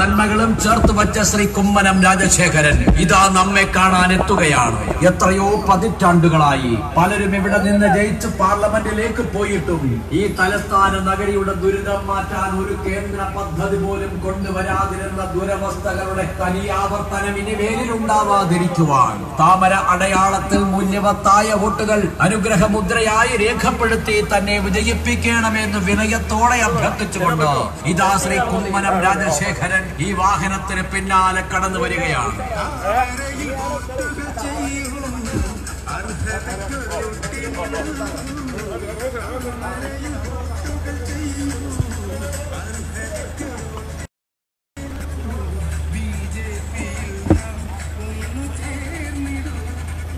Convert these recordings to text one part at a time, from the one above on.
നന്മകളും ചേർത്ത് വച്ച ശ്രീ കുമ്മനം രാജശേഖരൻ ഇതാ നമ്മെ കാണാൻ എത്തുകയാണ്. എത്രയോ പതിറ്റാണ്ടുകളായി പലരും ഇവിടെ നിന്ന് ജയിച്ച് പാർലമെന്റിലേക്ക് പോയിട്ടും ഈ തലസ്ഥാന നഗരിയുടെ ദുരിതം മാറ്റാൻ ഒരു കേന്ദ്ര പദ്ധതി പോലും കൊണ്ടുവരാതിരുന്ന ദുരവസ്ഥകളുടെ തനിയാവർത്തനം ഇനി വേലിലുണ്ടാവാതിരിക്കുവാൻ താമര അടയാളത്തിൽ മൂല്യവത്തായ വോട്ടുകൾ അനുഗ്രഹമുദ്രയായി രേഖപ്പെടുത്തി തന്നെ വിജയിപ്പിക്കണമെന്ന് വിനയത്തോടെ അഭ്യർത്ഥിച്ചുകൊണ്ട് ഇതാ ശ്രീ കുമ്മനം രാജശേഖരൻ ഈ വാഹനത്തിന് പിന്നാലെ കടന്നു വരികയാണ്.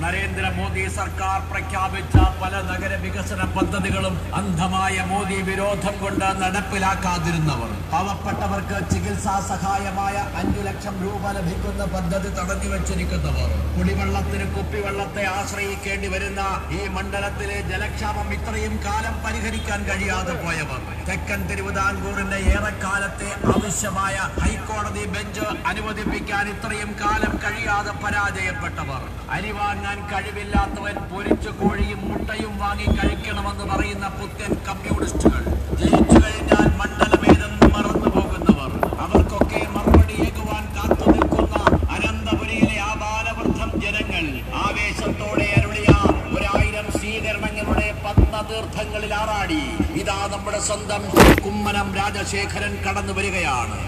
നരേന്ദ്രമോദി സർക്കാർ പ്രഖ്യാപിച്ച പല നഗര വികസന പദ്ധതികളും അന്ധമായ മോദി വിരോധം കൊണ്ട് നടപ്പിലാക്കാതിരുന്നവർ, പാവപ്പെട്ടവർക്ക് ചികിത്സാ സഹായമായ 5 ലക്ഷം രൂപ ലഭിക്കുന്ന പദ്ധതി തടഞ്ഞു വെച്ചിരിക്കുന്നവർ, കുടിവെള്ളത്തിന് കുപ്പിവെള്ളത്തെ ആശ്രയിക്കേണ്ടി വരുന്ന ഈ മണ്ഡലത്തിലെ ജലക്ഷാമം ഇത്രയും കാലം പരിഹരിക്കാൻ കഴിയാതെ പോയവർ, തെക്കൻ തിരുവിതാംകൂറിന്റെ ഏറെക്കാലത്തെ ആവശ്യമായ ഹൈക്കോടതി ബെഞ്ച് അനുവദിപ്പിക്കാൻ ഇത്രയും കാലം കഴിയാതെ പരാജയപ്പെട്ടവർ, അരി വാങ്ങാൻ കഴിവില്ലാത്തവൻ പൊരിച്ചു കോഴിയും മുട്ടയും വാങ്ങി കഴിക്കണമെന്ന് പറയുന്ന പുത്തൻ കമ്മ്യൂണിസ്റ്റുകൾ, ജയിച്ചു കഴിഞ്ഞാൽ മണ്ഡലമേതെന്ന് മറന്നു പോകുന്നവർ, അവർക്കൊക്കെ മറുപടിയേക്കുവാൻ കാത്തു നിൽക്കുന്ന അനന്തപുരിയിലെ ആ ബാലവൃദ്ധം ജനങ്ങൾ ആവേശത്തോടെ അരുളിയ 1000 സ്വീകരണങ്ങളുടെ പത്മതീർത്ഥങ്ങളിൽ ആറാടി ഇതാ നമ്മുടെ സ്വന്തം കുമ്മനം രാജശേഖരൻ കടന്നു വരികയാണ്.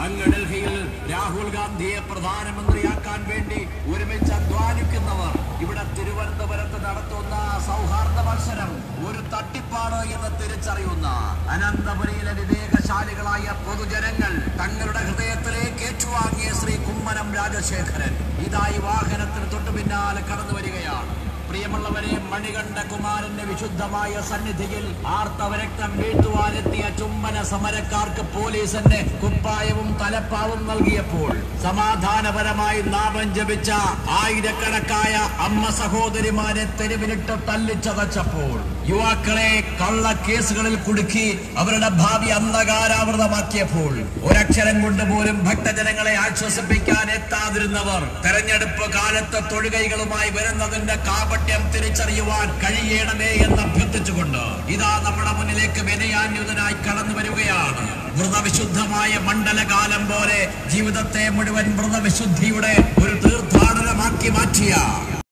അങ്ങ് ഡൽഹിയിൽ രാഹുൽ ഗാന്ധിയെ പ്രധാനമന്ത്രിയാക്കാൻ വേണ്ടി ഒരുമിച്ച് അധ്വാനിക്കുന്നവർ ഇവിടെ തിരുവനന്തപുരത്ത് നടത്തുന്ന സൗഹാർദ്ദ മത്സരം ഒരു തട്ടിപ്പാണ് എന്ന് തിരിച്ചറിയുന്ന അനന്തപുരിയിലെ വിവേകശാലികളായ പൊതുജനങ്ങൾ തങ്ങളുടെ ഹൃദയത്തിലേക്ക് ഏറ്റുവാങ്ങിയ ശ്രീ കുമ്മനം രാജശേഖരൻ ഇതായി വാഹനത്തിന് തൊട്ടു പിന്നാലെ കടന്നു വരികയാണ്. പ്രിയമുള്ളവരെ, മണികണ്ഠകുമാരന്റെ വിശുദ്ധമായ സന്നിധിയിൽ ആർത്തവരക്തം വീഴ്ത്തുവാനെത്തിയ ചുംബന സമരക്കാർക്ക് പോലീസിന്റെ കുപ്പായവും തലപ്പാവും നൽകിയപ്പോൾ സമാധാനപരമായി നാമം ജപിച്ച ആയിരക്കണക്കായ അമ്മ സഹോദരിമാരെ തെരുവിലിട്ട് തല്ലിച്ചതച്ചപ്പോൾ യുവാക്കളെ കള്ള കേസുകളിൽ കുടുക്കി അവരുടെ ഭാവി അന്ധകാരാവൃതമാക്കിയപ്പോൾ ഒരക്ഷരം കൊണ്ട് പോലും ഭക്തജനങ്ങളെ ആശ്വസിപ്പിക്കാൻ എത്താതിരുന്നവർ തെരഞ്ഞെടുപ്പ് കാലത്ത് തൊഴുകൈകളുമായി വരുന്നതിന്റെ കാപട്യം തിരിച്ചറിയുവാൻ കഴിയണമേ എന്ന് അഭ്യർത്ഥിച്ചുകൊണ്ട് ഇതാ നമ്മുടെ മുന്നിലേക്ക് വിനയാന്യുതനായി കടന്നു വരികയാണ്. വ്രതവിശുദ്ധമായ മണ്ഡലകാലം പോലെ ജീവിതത്തെ മുഴുവൻ വ്രതവിശുദ്ധിയുടെ ഒരു തീർത്ഥാടനമാക്കി മാറ്റിയ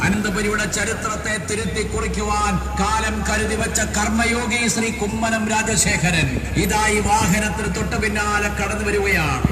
അനന്തപുരിയുടെ ചരിത്രത്തെ തിരുത്തി കുറിക്കുവാൻ കാലം കരുതി വെച്ച കർമ്മയോഗി ശ്രീ കുമ്മനം രാജശേഖരൻ ഇതായി വാഹനത്തിന് തൊട്ടു പിന്നാലെ കടന്നു വരികയാണ്.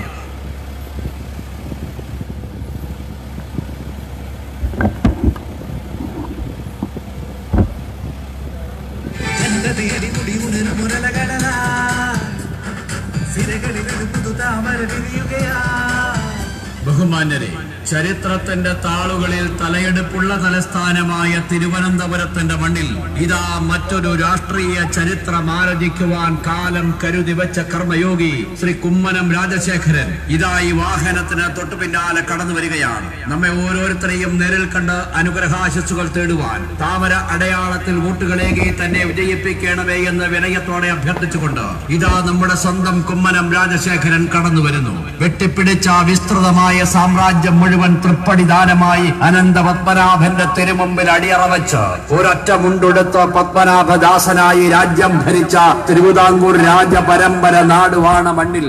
ബഹുമാന്യരെ, ചരിത്രത്തിന്റെ താളുകളിൽ തലയെടുപ്പുള്ള തലസ്ഥാനമായ തിരുവനന്തപുരത്തിന്റെ മണ്ണിൽ ഇതാ മറ്റൊരു രാഷ്ട്രീയ ചരിത്രം ആരംഭിക്കുവാൻ കാലം കരുതി വെച്ച കർമ്മയോഗി ശ്രീ കുമ്മനം രാജശേഖരൻ ഇതാ ഈ വാഹനത്തിന് തൊട്ടു പിന്നാലെ കടന്നു വരികയാണ്. നമ്മെ ഓരോരുത്തരെയും നേരിൽ കണ്ട് അനുഗ്രഹാശിസുകൾ തേടുവാൻ താമര അടയാളത്തിൽ വോട്ടുകളേകി തന്നെ വിജയിപ്പിക്കണമേ എന്ന് വിനയത്തോടെ അഭ്യർത്ഥിച്ചുകൊണ്ട് ഇതാ നമ്മുടെ സ്വന്തം കുമ്മനം രാജശേഖരൻ കടന്നു വരുന്നു. വെട്ടിപ്പിടിച്ച വിസ്തൃതമായ സാമ്രാജ്യം മുഴുവൻ തൃപ്പടിദാനമായി അനന്ത പത്മനാഭന്റെ തിരുമുമ്പിൽ അടിയറ വെച്ച് ഒരൊറ്റ മുണ്ടെടുത്ത് പത്മനാഭദാസനായി രാജ്യം ഭരിച്ച തിരുവിതാംകൂർ രാജപരമ്പര നാടുവാണ മണ്ണിൽ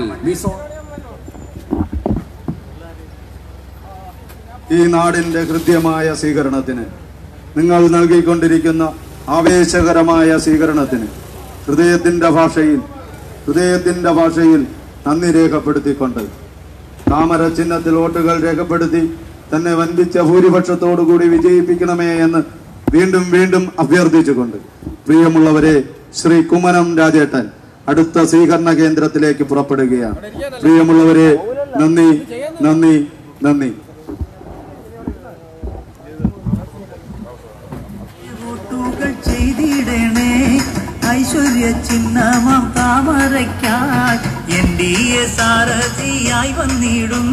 ഈ നാടിന്റെ കൃത്യമായ സ്വീകരണത്തിന്, നിങ്ങൾ നൽകിക്കൊണ്ടിരിക്കുന്ന ആവേശകരമായ സ്വീകരണത്തിന് ഹൃദയത്തിന്റെ ഭാഷയിൽ നന്ദി രേഖപ്പെടുത്തിക്കൊണ്ട് താമര ചിഹ്നത്തിൽ വോട്ടുകൾ രേഖപ്പെടുത്തി തന്നെ വൻപിച്ച ഭൂരിപക്ഷത്തോടുകൂടി വിജയിപ്പിക്കണമേ എന്ന് വീണ്ടും വീണ്ടും അഭ്യർത്ഥിച്ചുകൊണ്ട് പ്രിയമുള്ളവരെ, ശ്രീ കുമ്മനം രാജേട്ടൻ അടുത്ത സ്വീകരണ കേന്ദ്രത്തിലേക്ക് പുറപ്പെടുകയാണ്. പ്രിയമുള്ളവരെ, നന്ദി നന്ദി നന്ദി. ഐശ്വര്യ ചിഹ്നമാം താമരയ്ക്കായി NDA സാരഥിയായി വന്നിടും.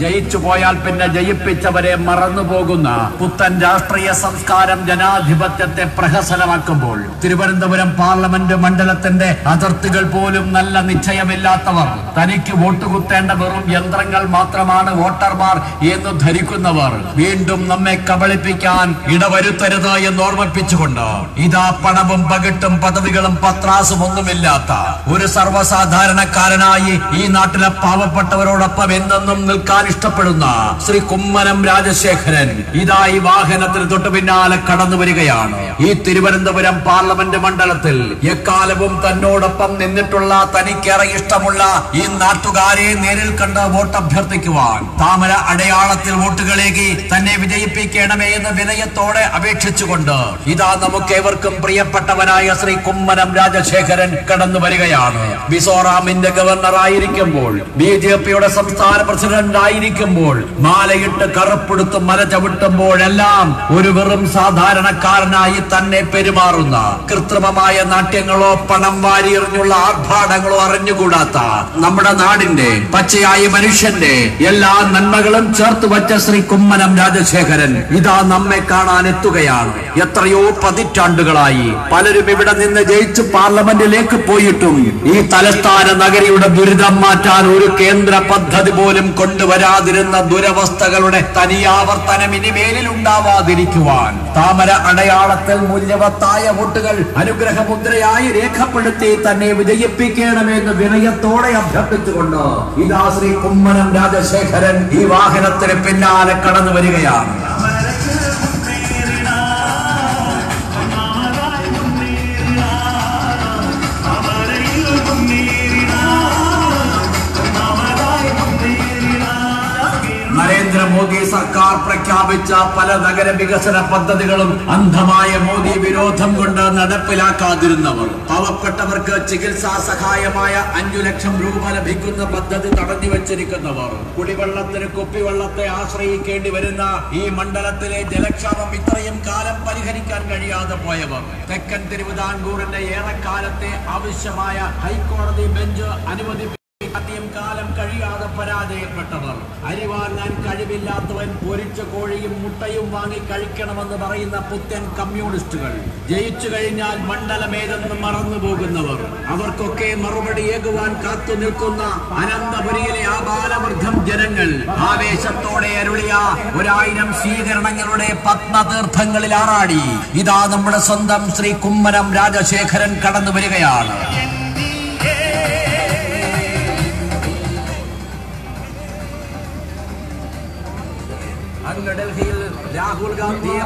ജയിച്ചു പോയാൽ പിന്നെ ജയിപ്പിച്ചവരെ മറന്നുപോകുന്ന പുത്തൻ രാഷ്ട്രീയ സംസ്കാരം ജനാധിപത്യത്തെ പ്രഹസനമാക്കുമ്പോൾ തിരുവനന്തപുരം പാർലമെന്റ് മണ്ഡലത്തിന്റെ അതിർത്തികൾ പോലും നല്ല നിശ്ചയമില്ലാത്തവർ, തനിക്ക് വോട്ട് കുത്തേണ്ട വെറും യന്ത്രങ്ങൾ മാത്രമാണ് വോട്ടർമാർ എന്ന് ധരിക്കുന്നവർ വീണ്ടും നമ്മെ കബളിപ്പിക്കാൻ ഇടവരുത്തരുത് എന്ന് ഓർമ്മിപ്പിച്ചുകൊണ്ട് ഇതാ പണവും പകിട്ടും പദവികളും പത്രാസും ഒന്നുമില്ലാത്ത ഒരു സർവ്വസാധാരണക്കാരനായി ഈ നാട്ടിലെ പാവപ്പെട്ടവരോടൊപ്പം എന്നെന്നും നിൽക്കാൻ ഇഷ്ടപ്പെടുന്ന ശ്രീ കുമ്മനം രാജശേഖരൻ ഇതാ ഈ വാഹനത്തിന് തൊട്ടു പിന്നാലെ കടന്നു വരികയാണ്. ഈ തിരുവനന്തപുരം പാർലമെന്റ് മണ്ഡലത്തിൽ എക്കാലവും തന്നോടൊപ്പം നിന്നിട്ടുള്ള തനിക്കേറെ ഇഷ്ടമുള്ള ഈ നാട്ടുകാരെ നേരിൽ കണ്ട് വോട്ട് അഭ്യർത്ഥിക്കുവാൻ താമര അടയാളത്തിൽ വോട്ടുകളേകി തന്നെ വിജയിപ്പിക്കണമേ എന്ന് വിനയത്തോടെ അപേക്ഷിച്ചുകൊണ്ട് ഇതാ നമുക്കേവർക്കും പ്രിയപ്പെട്ടവനായ ശ്രീ കുമ്മനം രാജശേഖരൻ കടന്നു വരികയാണ്. മിസോറാമിന്റെ ഗവർണർ ആയിരിക്കുമ്പോൾ, BJPയുടെ സംസ്ഥാന പ്രസിഡന്റ് ആയിരിക്കുമ്പോൾ, മാലയിട്ട് കറുപ്പെടുത്ത് മല ചവിട്ടുമ്പോഴെല്ലാം ഒരു വെറും സാധാരണക്കാരനായി തന്നെ പെരുമാറുന്ന, കൃത്രിമമായ നാട്യങ്ങളോ പണം വാരിയെറിഞ്ഞുള്ള ആർഭാടങ്ങളോ അറിഞ്ഞുകൂടാത്ത നമ്മുടെ നാടിന്റെ പച്ചയായ മനുഷ്യന്റെ എല്ലാ നന്മകളും ചേർത്ത് വച്ച ശ്രീ കുമ്മനം രാജശേഖരൻ ഇതാ നമ്മെ കാണാൻ എത്തുകയാണ്. എത്രയോ പതിറ്റാണ്ടുകളായി പലരും ഇവിടെ നിന്ന് ജയിച്ച് പാർലമെന്റിലേക്ക് പോയിട്ടും ഈ തലസ്ഥാന നഗരിയുടെ ദുരിതം മാറ്റാൻ ഒരു കേന്ദ്ര പദ്ധതി പോലും കൊണ്ടുവരാതിരുന്ന ദുരവസ്ഥകളുടെ തനിയാവർത്തനം ഇനിമേലിൽ ഉണ്ടാവാതിരിക്കുവാൻ താമര അടയാളത്തിൽ മൂല്യവത്തായ വോട്ടുകൾ അനുഗ്രഹമുദ്രയായി രേഖപ്പെടുത്തി തന്നെ വിജയിപ്പിക്കണമെന്ന് വിനയത്തോടെ അഭ്യർത്ഥിച്ചുകൊണ്ട് ഇതാ ശ്രീ കുമ്മനം രാജശേഖരൻ ഈ വാഹനത്തിന് പിന്നാലെ കടന്നു വരികയാണ്. നരേന്ദ്രമോദി സർക്കാർ പ്രഖ്യാപിച്ച പല നഗര വികസന പദ്ധതികളും അന്ധമായ മോദി വിരോധം കൊണ്ട് നടപ്പിലാക്കാതിരുന്നവർ, പാവപ്പെട്ടവർക്ക് ചികിത്സാ സഹായമായ 5 ലക്ഷം രൂപ ലഭിക്കുന്ന പദ്ധതി തടഞ്ഞു വെച്ചിരിക്കുന്നവർ, കുടിവെള്ളത്തിന് കുപ്പിവെള്ളത്തെ ആശ്രയിക്കേണ്ടി വരുന്ന ഈ മണ്ഡലത്തിലെ ജലക്ഷാമം ഇത്രയും കാലം പരിഹരിക്കാൻ കഴിയാതെ പോയവർ, തെക്കൻ തിരുവിതാംകൂറിന്റെ ഏറെക്കാലത്തെ ആവശ്യമായ ഹൈക്കോടതി ബെഞ്ച് അനുമതി കാലം കഴിയാതെ പരാജയപ്പെട്ടവർ, അരി വാങ്ങാൻ കഴിവില്ലാത്തവൻ പൊരിച്ച കോഴിയും മുട്ടയും വാങ്ങി കഴിക്കണമെന്ന് പറയുന്ന പുത്തൻ കമ്മ്യൂണിസ്റ്റുകൾ, ജയിച്ചു കഴിഞ്ഞാൽ മണ്ഡലമേതെന്ന് മറന്നുപോകുന്നവർ, അവർക്കൊക്കെ മറുപടിയേകുവാൻ കാത്തു നിൽക്കുന്ന അനന്തപുരിയിലെ ആബാലവൃദ്ധം ജനങ്ങൾ ആവേശത്തോടെ അരുളിയ 1000 സ്വീകരണങ്ങളുടെ പത്മതീർത്ഥങ്ങളിൽ ആറാടി ഇതാ നമ്മുടെ സ്വന്തം ശ്രീ കുമ്മനം രാജശേഖരൻ കടന്നു വരികയാണ്. ഡൽഹിയിൽ രാഹുൽ ഗാന്ധിയെ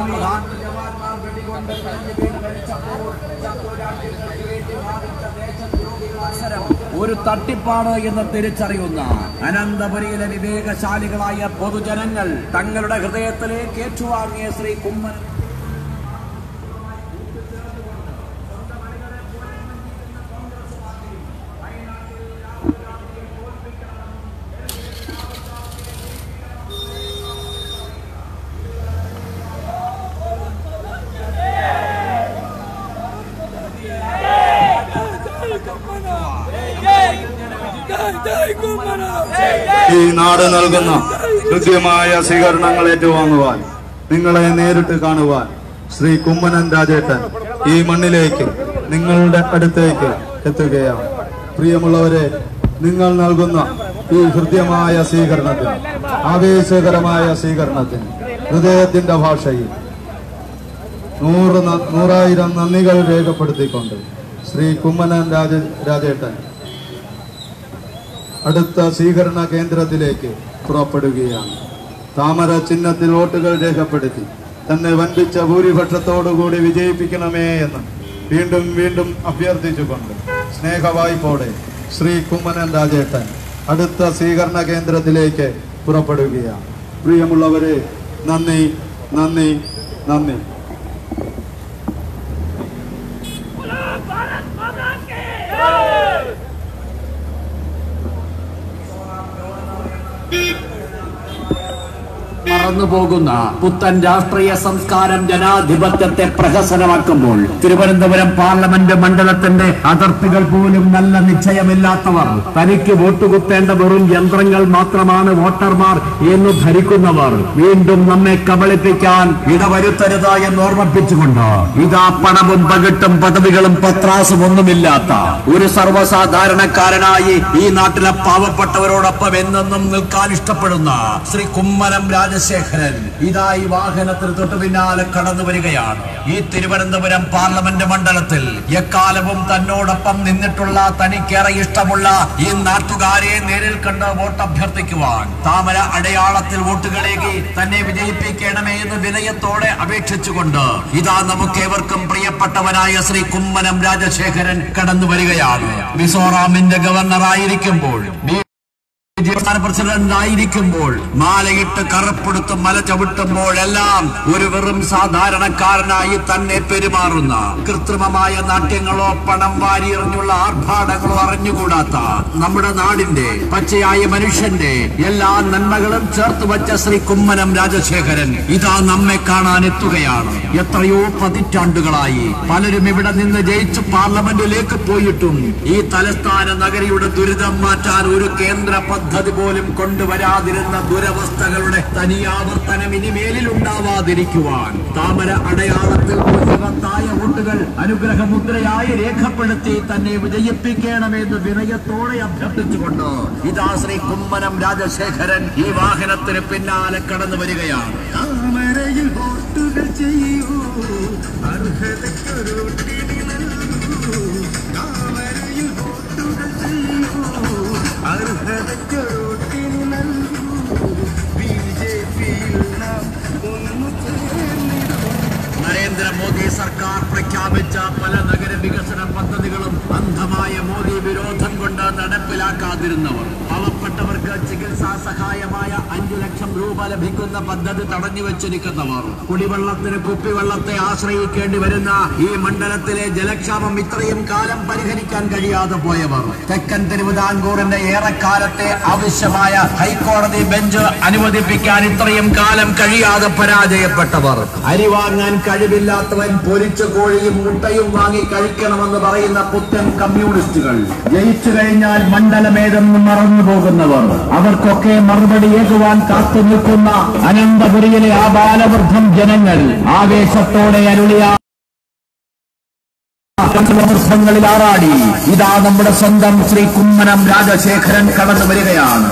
ഒരു തട്ടിപ്പാണ് എന്ന് തിരിച്ചറിയുന്ന അനന്തപുരിയിലെ വിവേകശാലികളായ പൊതുജനങ്ങൾ തങ്ങളുടെ ഹൃദയത്തിലേക്ക് ഏറ്റുവാങ്ങിയ ശ്രീ കുമ്മനം ഈ നാട് നൽകുന്ന കൃത്യമായ സ്വീകരണങ്ങൾ ഏറ്റുവാങ്ങുവാൻ, നിങ്ങളെ നേരിട്ട് കാണുവാൻ ശ്രീ കുമ്മനം രാജേട്ടൻ ഈ മണ്ണിലേക്ക് നിങ്ങളുടെ അടുത്തേക്ക് എത്തുകയാണ്. പ്രിയമുള്ളവരെ, നിങ്ങൾ നൽകുന്ന ഈ ഹൃദ്യമായ സ്വീകരണത്തിന്, ആവേശകരമായ സ്വീകരണത്തിന് ഹൃദയത്തിന്റെ ഭാഷയിൽ 100,000 നന്ദികൾ രേഖപ്പെടുത്തിക്കൊണ്ട് ശ്രീ കുമ്മനം രാജേട്ടൻ അടുത്ത സ്വീകരണ കേന്ദ്രത്തിലേക്ക് പുറപ്പെടുകയാണ്. താമര ചിഹ്നത്തിൽ വോട്ടുകൾ രേഖപ്പെടുത്തി തന്നെ വൻപിച്ച ഭൂരിപക്ഷത്തോടുകൂടി വിജയിപ്പിക്കണമേ എന്ന് വീണ്ടും വീണ്ടും അഭ്യർത്ഥിച്ചുകൊണ്ട് സ്നേഹവായ്പോടെ ശ്രീ കുമ്മനം രാജേട്ടൻ അടുത്ത സ്വീകരണ കേന്ദ്രത്തിലേക്ക് പുറപ്പെടുകയാണ്. പ്രിയമുള്ളവരെ, നന്ദി, നന്ദി, നന്ദി. മറന്നുപോകുന്ന പുത്തൻ രാഷ്ട്രീയ സംസ്കാരം ജനാധിപത്യത്തെ പ്രഹസനമാക്കുമ്പോൾ തിരുവനന്തപുരം പാർലമെന്റ് മണ്ഡലത്തിന്റെ അതിർത്തികൾ പോലും നല്ല നിശ്ചയമില്ലാത്തവർ, തനിക്ക് വോട്ടുകുത്തേണ്ട വെറും യന്ത്രങ്ങൾ മാത്രമാണ് വോട്ടർമാർ എന്ന് ധരിക്കുന്നവർ വീണ്ടും നമ്മെ കബളിപ്പിക്കാൻ ഇടവരുത്തരുത് എന്ന് ഓർമ്മിപ്പിച്ചുകൊണ്ട് ഇതാ പണവും പകിട്ടും പദവികളും പത്രാസും ഒന്നുമില്ലാത്ത ഒരു സർവ്വസാധാരണക്കാരനായി ഈ നാട്ടിലെ പാവപ്പെട്ടവരോടൊപ്പം എന്നെന്നും നിൽക്കാൻ ഇഷ്ടപ്പെടുന്ന ശ്രീ കുമ്മനം രാജശേഖരൻ ഇതാ ഈ വാഹനത്തിന് തൊട്ടു പിന്നാലെ കടന്നു വരികയാണ്. ഈ തിരുവനന്തപുരം പാർലമെന്റ് മണ്ഡലത്തിൽ എക്കാലവും തന്നോടൊപ്പം നിന്നിട്ടുള്ള തനിക്കേറെ ഇഷ്ടമുള്ള ഈ നാട്ടുകാരെ നേരിൽ കണ്ട് വോട്ട് അഭ്യർത്ഥിക്കുവാൻ താമര അടയാളത്തിൽ വോട്ടുകളേകി തന്നെ വിജയിപ്പിക്കണമേ എന്ന് വിനയത്തോടെ അപേക്ഷിച്ചുകൊണ്ട് ഇതാ നമുക്കേവർക്കും പ്രിയപ്പെട്ടവനായ ശ്രീ കുമ്മനം രാജശേഖരൻ കടന്നു വരികയാണ്. മിസോറാമിന്റെ ഗവർണറായിരിക്കുമ്പോൾ, പ്രസിഡന്റ് ആയിരിക്കുമ്പോൾ, മാലയിട്ട് കറുപ്പെടുത്ത് മല ചവിട്ടുമ്പോഴെല്ലാം ഒരു വെറും സാധാരണക്കാരനായി തന്നെ പെരുമാറുന്ന, കൃത്രിമമായ നാട്യങ്ങളോ പണം വാരിയെറിഞ്ഞുള്ള ആർഭാടങ്ങളോ അറിഞ്ഞുകൂടാത്ത നമ്മുടെ നാടിന്റെ പച്ചയായ മനുഷ്യന്റെ എല്ലാ നന്മകളും ചേർത്ത് വച്ച ശ്രീ കുമ്മനം രാജശേഖരൻ ഇതാ നമ്മെ കാണാൻ എത്തുകയാണ്. എത്രയോ പതിറ്റാണ്ടുകളായി പലരും ഇവിടെ നിന്ന് ജയിച്ച് പാർലമെന്റിലേക്ക് പോയിട്ടും ഈ തലസ്ഥാന നഗരിയുടെ ദുരിതം മാറ്റാൻ ഒരു കേന്ദ്ര പദ്ധതി പോലും കൊണ്ടുവരാതിരുന്ന ദുരവസ്ഥകളുടെ തനിയാവർത്തനം ഇനിമേലിൽ ഉണ്ടാവാതിരിക്കുവാൻ താമര അടയാളത്തിൽ മൂല്യവത്തായ വോട്ടുകൾ അനുഗ്രഹമുദ്രയായി രേഖപ്പെടുത്തി തന്നെ വിജയിപ്പിക്കണമെന്ന് വിനയത്തോടെ അഭ്യർത്ഥിച്ചുകൊണ്ട് ഇതാ ശ്രീ കുമ്മനം രാജശേഖരൻ ഈ വാഹനത്തിന് പിന്നാലെ കടന്നു വരികയാണ്. താമരയിൽ വോട്ടുകൾ ചെയ്യൂ, അർഹതയ്ക്കൊരു താമരയിൽ വോട്ടുകൾ ചെയ്യൂ, അർഹതയ്ക്കൊരു നൽകൂ, ബിജെപിയിൽ നാം ഒന്നു ചേർന്നിടും. നരേന്ദ്രമോദി സർക്കാർ പ്രഖ്യാപിച്ച പല നഗര വികസന പദ്ധതികളും അന്ധമായ മോദി വിരോധം കൊണ്ട് നടപ്പിലാക്കാതിരുന്നവർ, പാവപ്പെട്ടവർക്ക് ചികിത്സാ സഹായമായ 5 ലക്ഷം രൂപ ലഭിക്കുന്ന പദ്ധതി തടഞ്ഞു വെച്ചിരിക്കുന്നവർ, കുടിവെള്ളത്തിന് കുപ്പിവെള്ളത്തെ ആശ്രയിക്കേണ്ടി വരുന്ന ഈ മണ്ഡലത്തിലെ ജലക്ഷാമം ഇത്രയും കാലം പരിഹരിക്കാൻ കഴിയാതെ പോയവർ, തെക്കൻ തിരുവിതാംകൂറിന്റെ ഏറെക്കാലത്തെ ആവശ്യമായ ഹൈക്കോടതി ബെഞ്ച് അനുവദിപ്പിക്കാൻ ഇത്രയും കാലം കഴിയാതെ പരാജയപ്പെട്ടവർ, അരി വാങ്ങാൻ കഴിവില്ലാത്തവൻ പൊരിച്ച കോഴിയും മുട്ടയും വാങ്ങി കഴിക്കണമെന്ന് പറയുന്ന പുത്തൻ കമ്മ്യൂണിസ്റ്റുകൾ, ജയിച്ചു കഴിഞ്ഞാൽ മണ്ഡലമേതെന്ന് മറന്നു പോകുന്നവർ, അവർക്കൊക്കെ മറുപടിയേകുവാൻ കാത്തു നിൽക്കുന്ന അനന്തപുരിയിലെ ആ ബാലവൃദ്ധം ജനങ്ങൾ ആവേശത്തോടെ അരുളിയ വൃദ്ധങ്ങളിൽ ആറാടി ഇതാ നമ്മുടെ സ്വന്തം ശ്രീ കുമ്മനം രാജശേഖരൻ കടന്നു വരികയാണ്.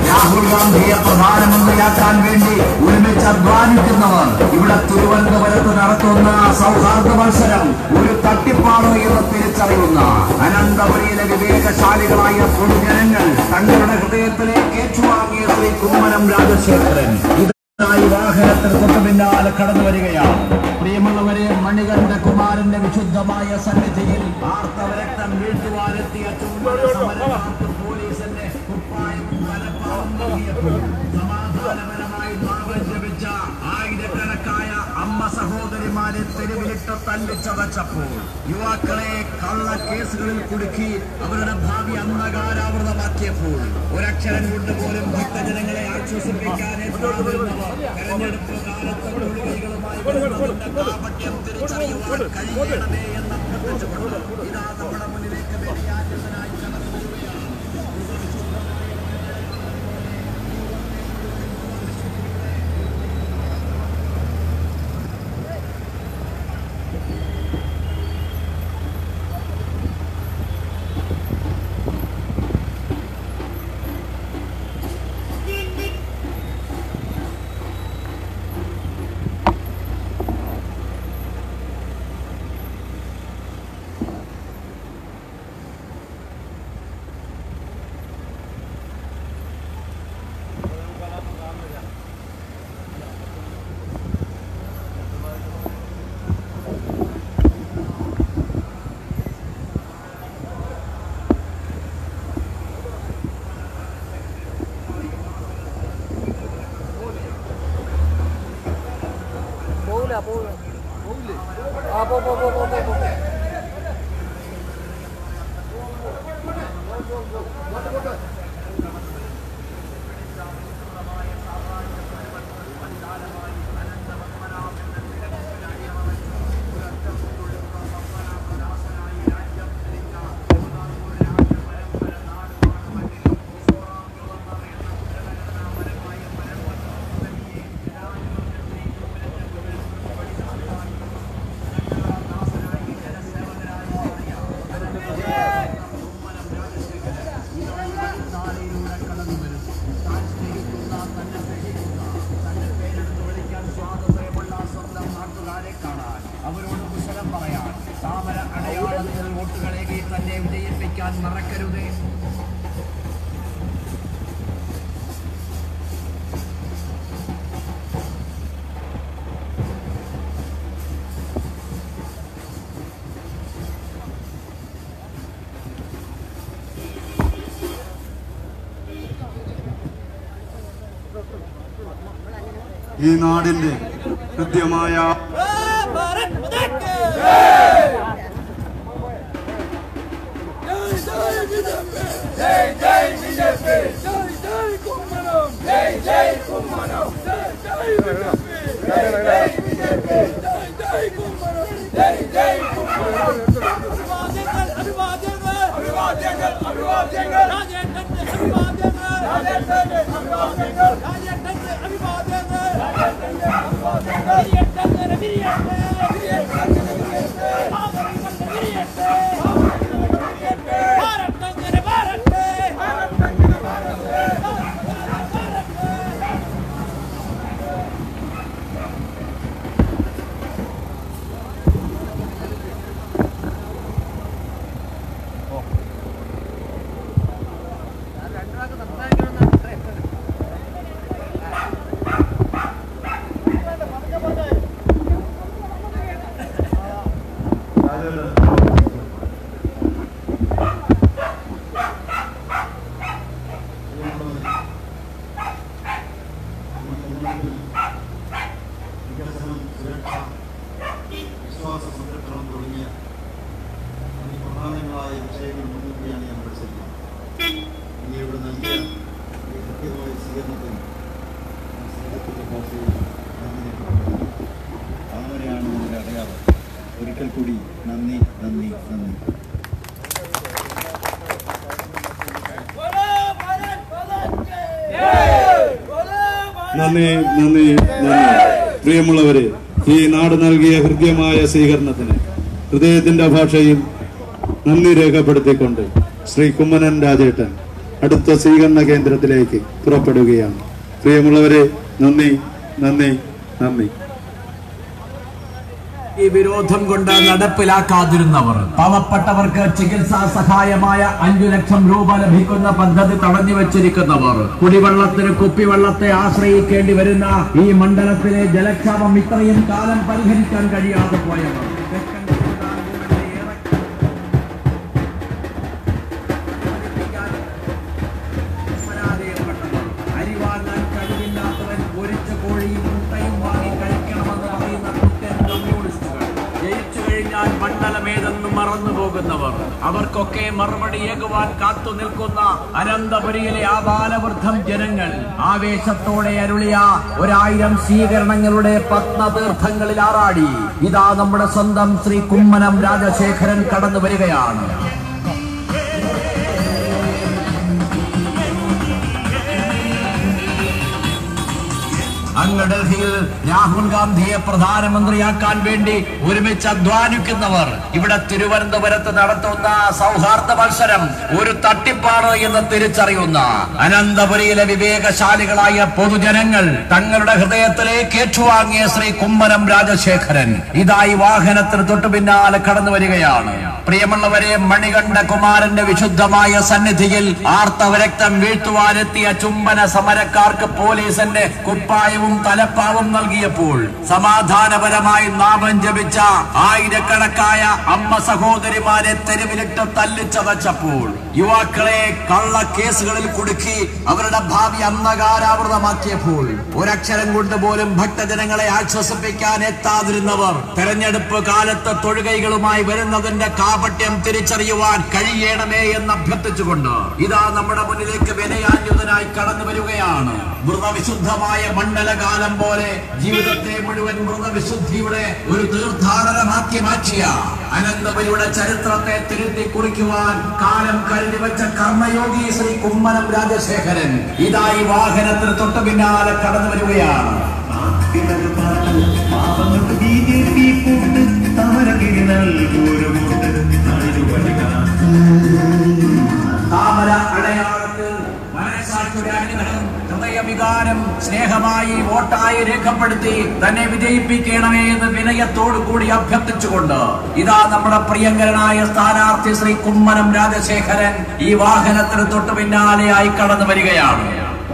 രാഹുൽ ഗാന്ധിയെ പ്രധാനമന്ത്രിയാക്കാൻ വേണ്ടി ഒരുമിച്ച് അധ്വാനിക്കുന്നവർ ഇവിടെ തിരുവനന്തപുരത്ത് നടത്തുന്ന സൗഹാർദ്ദ മത്സരം ഒരു തട്ടിപ്പാണ് എന്ന് തിരിച്ചറിയുന്ന അനന്തപുരിയിലെ വിവേകശാലികളായ പൊതുജനങ്ങൾ തങ്ങളുടെ ഹൃദയത്തിലേക്ക് ഏറ്റുവാങ്ങിയ ശ്രീ കുമ്മനം രാജശേഖരൻ ഇതായി വാഹനത്തിൽ തൊട്ടു പിന്നാലെ കടന്നു വരികയാണ്. പ്രിയമുള്ളവരെ, മണികണ്ഠ കുമാരന്റെ വിശുദ്ധമായ സന്നിധിയിൽ ആർത്തവരക്തം വീഴ്ത്തുവാനെത്തിയ സമരക്കാർക്ക് പോലീസിന്റെ കുപ്പായവും തലപ്പാവും നൽകിയപ്പോൾ സമാധാനപരമായി നാമം ജപിച്ച ആയിരക്കണക്കായ അമ്മ സഹോദരിമാരെ തെരുവിലിട്ട് തല്ലിച്ചതച്ചപ്പോൾ യുവാക്കളെ കള്ള കേസുകളിൽ കുടുക്കി അവരുടെ ഭാവി അന്ധകാരാവൃതമാക്കിയപ്പോൾ ഒരക്ഷരം കൊണ്ട് പോലും ഭക്തജനങ്ങളെ ആശ്വസിപ്പിക്കാൻ എത്താതിരുന്നവർ തെരഞ്ഞെടുപ്പ് കാലത്ത് തൊഴിലുകളുമായി വരുന്നതിന്റെ കാപട്യം തിരിച്ചറിയുവാൻ കഴിയണമേ എന്ന് അഭ്യർത്ഥിച്ചുകൊണ്ട് ഇതാ നമ്മുടെ മുന്നിലേക്ക് വേദിയാറ്റത്തിനായി കടന്നു വരികയാണ്. അവരോട് കുശലം പറയാൻ താമര അടയാളത്തിൽ വോട്ടുകളേകി തന്നെ വിജയിപ്പിക്കാൻ മറക്കരുതേ. ഈ നാടിന്റെ കൃത്യമായ വിശ്വാസ സംരക്ഷണം തുടങ്ങിയ പ്രധാനങ്ങളായ വിഷയങ്ങൾ മുൻനിർത്തിയാണ് ഞാൻ മത്സരിക്കുന്നത്. ഇവിടെ നൽകിയ കൃത്യമായ സ്വീകരണത്തിന് സ്നേഹത്തിന്റെ ഭാഷയിൽ താമരയാണ് നമ്മുടെ അടയാളം. ഒരിക്കൽ കൂടി നന്ദി നന്ദി നന്ദി. നന്ദി നന്ദി നന്ദി. പ്രിയമുള്ളവരെ, ഈ നാട് നൽകിയ ഹൃദ്യമായ സ്വീകരണത്തിന് ഹൃദയത്തിന്റെ ഭാഷയിൽ നന്ദി രേഖപ്പെടുത്തിക്കൊണ്ട് ശ്രീ കുമ്മനം രാജേട്ടൻ അടുത്ത സ്വീകരണ കേന്ദ്രത്തിലേക്ക് പുറപ്പെടുകയാണ്. പ്രിയമുള്ളവരെ, നന്ദി നന്ദി നന്ദി. ഈ വിരോധം കൊണ്ട് നടപ്പിലാക്കാതിരുന്നവർ, പാവപ്പെട്ടവർക്ക് ചികിത്സാ സഹായമായ 5 ലക്ഷം രൂപ ലഭിക്കുന്ന പദ്ധതി തടഞ്ഞു വെച്ചിരിക്കുന്നവർ, കുടിവെള്ളത്തിന് കുപ്പിവെള്ളത്തെ ആശ്രയിക്കേണ്ടി വരുന്ന ഈ മണ്ഡലത്തിലെ ജലക്ഷാമം ഇത്രയും കാലം പരിഹരിക്കാൻ കഴിയാതെ പോയവർ, അരി വാങ്ങാൻ കഴിവില്ലാത്തവൻ പൊരിച്ച കോഴിയും മുട്ടയും വാങ്ങി കഴിക്കണമെന്ന് പറയുന്ന കമ്മ്യൂണിസ്റ്റുകൾ, ജയിച്ചു കഴിഞ്ഞാൽ മണ്ഡലമേതെന്ന് മറന്നു പോകുന്നവർ, അവർക്കൊക്കെ മറുപടിയേകുവാൻ കാത്തു നിൽക്കുന്ന അനന്തപുരിയിലെ ആ ബാലവൃദ്ധം ജനങ്ങൾ ആവേശത്തോടെ അരുളിയ 1000 സ്വീകരണങ്ങളുടെ പത്മതീർത്ഥങ്ങളിൽ ആറാടി ഇതാ നമ്മുടെ സ്വന്തം ശ്രീ കുമ്മനം രാജശേഖരൻ കടന്നു വരികയാണ്. അങ്ങ് ഡൽഹിയിൽ രാഹുൽ ഗാന്ധിയെ പ്രധാനമന്ത്രിയാക്കാൻ വേണ്ടി ഒരുമിച്ച് അധ്വാനിക്കുന്നവർ ഇവിടെ തിരുവനന്തപുരത്ത് നടത്തുന്ന സൗഹാർദ്ദ മത്സരം ഒരു തട്ടിപ്പാണ് എന്ന് തിരിച്ചറിയുന്ന അനന്തപുരിയിലെ വിവേകശാലികളായ പൊതുജനങ്ങൾ തങ്ങളുടെ ഹൃദയത്തിലേക്ക് ഏറ്റുവാങ്ങിയ ശ്രീ കുമ്മനം രാജശേഖരൻ ഇതായി വാഹനത്തിന് തൊട്ടു പിന്നാലെ കടന്നു വരികയാണ്. പ്രിയമുള്ളവരെ, മണികണ്ഠ കുമാരന്റെ വിശുദ്ധമായ സന്നിധിയിൽ ആർത്തവരക്തം വീഴ്ത്തുവാനെത്തിയ ചുംബന സമരക്കാർക്ക് പോലീസിന്റെ കുപ്പായവും സഹായവും തലപ്പാവും നൽകിയപ്പോൾ സമാധാനപരമായി നാമം ജപിച്ച ആയിരക്കണക്കായ അമ്മ സഹോദരിമാരെ തെരുവിലിട്ട് തല്ലിച്ചതച്ചപ്പോൾ യുവാക്കളെ കള്ള കേസുകളിൽ കുടുക്കി അവരുടെ ഭാവി അന്ധകാരാവൃതമാക്കിയപ്പോൾ ഒരക്ഷരം കൊണ്ട് പോലും ഭക്തജനങ്ങളെ ആശ്വസിപ്പിക്കാൻ എത്താതിരുന്നവർ തെരഞ്ഞെടുപ്പ് കാലത്ത് തൊഴുകൈകളുമായി വരുന്നതിന്റെ കാപട്യം തിരിച്ചറിയുവാൻ കഴിയണമേ എന്ന് അഭ്യർത്ഥിച്ചുകൊണ്ട് ഇതാ നമ്മുടെ മുന്നിലേക്ക് വിനയാന്യുതനായി കടന്നു വരികയാണ്. മൃതവിശുദ്ധമായ മണ്ഡലകാലം പോലെ ജീവിതത്തെ മുഴുവൻ മൃതവിശുദ്ധിയുടെ ഒരു തീർത്ഥാടനമാക്കി മാറ്റിയ അനന്തപുരിയുടെ ചരിത്രത്തെ തിരുത്തി കുറിക്കുവാൻ കാലം കരുതി വെച്ച കർമ്മയോഗി ശ്രീ കുമ്മനം രാജശേഖരൻ ഇതാ ഈ വാഹനത്തിന് തൊട്ട് പിന്നാലെ കടന്നു വരികയാണ്. താമര അടയാളത്തിൽ മനസാക്ഷിയുടെ അനുഗ്രഹം ഹൃദയവികാരം സ്നേഹമായി വോട്ടായി രേഖപ്പെടുത്തി തന്നെ വിജയിപ്പിക്കണമേ എന്ന് വിനയത്തോടു കൂടി അഭ്യർത്ഥിച്ചുകൊണ്ട് ഇതാ നമ്മുടെ പ്രിയങ്കരനായ സ്ഥാനാർത്ഥി ശ്രീ കുമ്മനം രാജശേഖരൻ ഈ വാഹനത്തിന് തൊട്ടു പിന്നാലെയായി കടന്നു വരികയാണ്.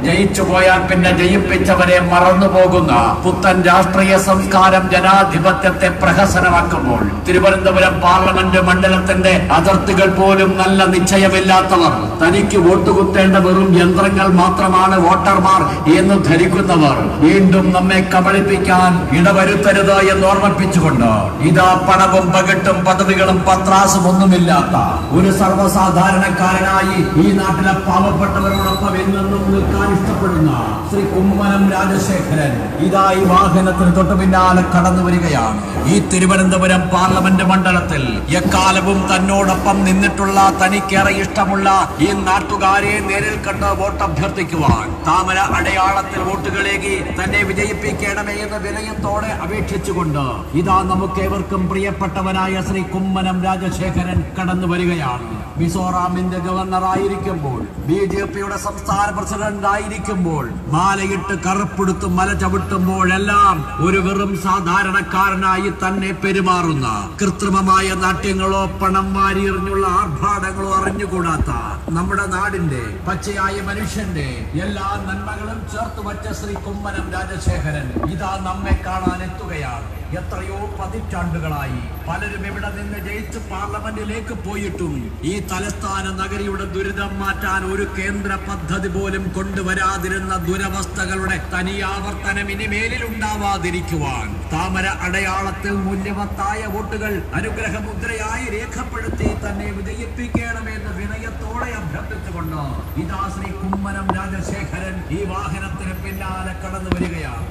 ജയിച്ചു പോയാൽ പിന്നെ ജയിപ്പിച്ചവരെ മറന്നുപോകുന്ന പുത്തൻ രാഷ്ട്രീയ സംസ്കാരം ജനാധിപത്യത്തെ പ്രഹസനമാക്കുമ്പോൾ തിരുവനന്തപുരം പാർലമെന്റ് മണ്ഡലത്തിന്റെ അതിർത്തികൾ പോലും നല്ല നിശ്ചയമില്ലാത്തവർ തനിക്ക് വോട്ട് കുത്തേണ്ട വെറും യന്ത്രങ്ങൾ മാത്രമാണ് വോട്ടർമാർ എന്ന് ധരിക്കുന്നവർ വീണ്ടും നമ്മെ കബളിപ്പിക്കാൻ ഇടവരുത്തരുത് എന്ന് ഓർമ്മിപ്പിച്ചുകൊണ്ട് ഇതാ പണവും പകിട്ടും പദവികളും പത്രാസും ഒന്നുമില്ലാത്ത ഒരു സർവ്വസാധാരണക്കാരനായി ഈ നാട്ടിലെ പാവപ്പെട്ടവരോടൊപ്പം എന്നെന്നും നിൽക്കാൻ ഇഷ്ടപ്പെടുന്ന ശ്രീ കുമ്മനം രാജശേഖരൻ ഇതാ ഈ വാഹനത്തിന് തൊട്ടു പിന്നാലെ കടന്നു വരികയാണ്. ഈ തിരുവനന്തപുരം പാർലമെന്റ് മണ്ഡലത്തിൽ എക്കാലവും തന്നോടൊപ്പം നിന്നിട്ടുള്ള തനിക്കേറെ ഇഷ്ടമുള്ള ഈ നാട്ടുകാരെ നേരിൽ കണ്ട് വോട്ട് അഭ്യർത്ഥിക്കുവാൻ താമര അടയാളത്തിൽ വോട്ടുകളേകി തന്നെ വിജയിപ്പിക്കണമേ എന്ന് വിനയത്തോടെ അപേക്ഷിച്ചുകൊണ്ട് ഇതാ നമുക്കേവർക്കും പ്രിയപ്പെട്ടവനായ ശ്രീ കുമ്മനം രാജശേഖരൻ കടന്നു വരികയാണ്. മിസോറാമിന്റെ ഗവർണറായിരിക്കുമ്പോൾ BJPയുടെ സംസ്ഥാന പ്രസിഡന്റ് ആയിരിക്കുമ്പോൾ മാലയിട്ട് കറുപ്പെടുത്ത് മല ചവിട്ടുമ്പോഴെല്ലാം ഒരു വെറും സാധാരണക്കാരനായി തന്നെ പെരുമാറുന്ന കൃത്രിമമായ നാട്യങ്ങളോ പണം വാരിയെറിഞ്ഞുള്ള ആർഭാടങ്ങളോ അറിഞ്ഞുകൂടാത്ത നമ്മുടെ നാടിന്റെ പച്ചയായ മനുഷ്യന്റെ എല്ലാ നന്മകളും ചേർത്ത് വച്ച ശ്രീ കുമ്മനം രാജശേഖരൻ ഇതാ നമ്മെ കാണാൻ എത്തുകയാണ്. എത്രയോ പതിറ്റാണ്ടുകളായി പലരും ഇവിടെ നിന്ന് ജയിച്ച് പാർലമെന്റിലേക്ക് പോയിട്ടും ഈ തലസ്ഥാന നഗരിയുടെ ദുരിതം മാറ്റാൻ ഒരു കേന്ദ്ര പദ്ധതി പോലും കൊണ്ടുവരാതിരുന്ന ദുരവസ്ഥകളുടെ തനിയാവർത്തനം ഇനിമേലിൽ ഉണ്ടാവാതിരിക്കുവാൻ താമര അടയാളത്തിൽ മൂല്യവത്തായ വോട്ടുകൾ അനുഗ്രഹമുദ്രയായി രേഖപ്പെടുത്തി തന്നെ വിജയിപ്പിക്കണമെന്ന് വിനയത്തോടെ അഭ്യർത്ഥിച്ചുകൊണ്ട് ഇതാ ശ്രീ കുമ്മനം രാജശേഖരൻ ഈ വാഹനത്തിന് പിന്നാലെ കടന്നു വരികയാണ്.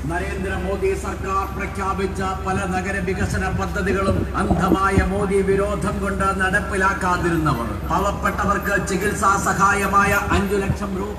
നരേന്ദ്രമോദി സർക്കാർ പ്രഖ്യാപിച്ച പല നഗര വികസന പദ്ധതികളും അന്ധമായ മോദി വിരോധം കൊണ്ട് നടപ്പിലാക്കാതിരുന്നവർ പാവപ്പെട്ടവർക്ക് ചികിത്സാ സഹായമായ 5 ലക്ഷം രൂപ